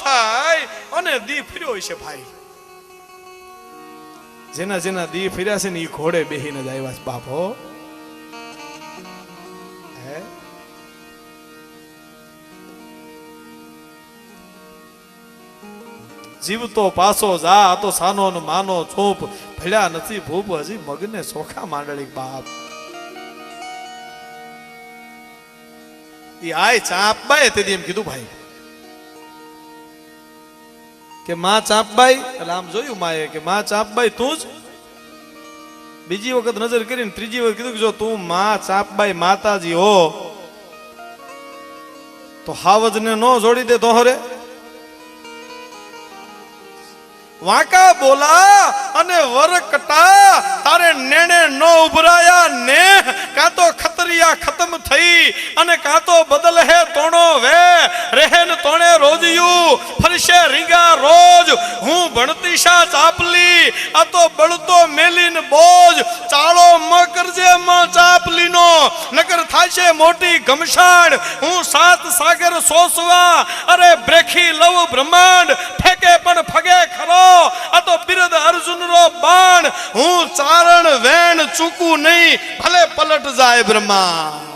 થાય અને દી ફર્યો છે ભાઈ. જેના જેના દી ફર્યા છે ને એ ઘોડે બેહીને જ આવ્યા છે બાપ હો. હે જીવતો પાછો જા તો સાનો ને માનો ચોપ ભળ્યા નથી ભૂપ હજી મગને સોખા માંડળી બાપ. એ આય ચાંપબાઈ તેથી એમ કીધું ભાઈ કે માં ચાંપબાઈ, એટલે આમ જોયું માએ કે માં ચાંપબાઈ તું જ. બીજી વખત નજર કરીને ત્રીજી વખત કીધું કે જો તું માં ચાંપબાઈ માતાજી હો તો હાવજને નો જોડી દે તો હરે. વાંકા બોલા અને વરકટા તારે નેણે નો ઉભરાયા ને કાં તો ખતરિયા ખતમ થઈ અને કાં તો બદલ હે તોણો વે રહેન તોણે રોજયું ફરશે રીંગા રોજ. હું ભણતી શા ચાપલી આ તો બળતો મેલીન બોજ. ચાળો મ કરજે માં ચાપલીનો નકર થાશે મોટી ગમશાણ. હું સાત સાગર સોસવા અરે બ્રેખી લવ બ્રહ્માંડ ફેકે પણ ફગે ખરો આ તો બિરદ અર્જુન નો બાણ. હું ચારણ વેણ ચૂકું નહીં ભલે પલટ જાય બ્રહ્મા.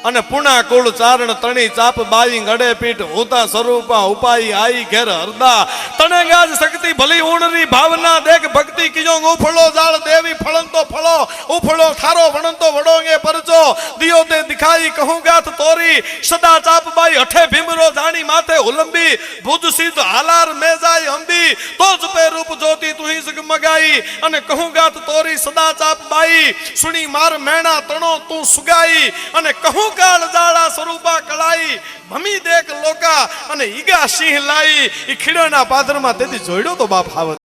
અને પુણા કુળ ચારણ તણી ચાપ બાઈ ગડે પીઠ હોતા સ્વરૂપા ઉપાઈ આઈ ઘેર હરદા તણેગાજ શક્તિ ભલી ઉણરી ભાવના દેખ ભક્તિ કીજો ઉફળો જાળ દેવી ફળન તો ફળો ઉફળો થારો વણન તો વડોંગે પરચો દિયો તે દિખાઈ કહું ગાત તોરી સદા ચાપ બાઈ હઠે ભીમરો જાણી માથે ઉલંબી ભુજ સિદ્ધ હાલાર મે જાય અંબી તો જ પે રૂપ જોતી તું જગ મગાઈ. અને કહું ગાત તોરી સદા ચાપ બાઈ સુણી માર મેણા તણો તું સુગાઈ. અને કહું કાળ જાળા સ્વરૂપા કળાઈ ભમી દેખ લોકા અને ઈગા સિંહ લાઈ. ઈ ખીડાના પાદરમાં તેથી જોડ્યો તો બાપ હાવત.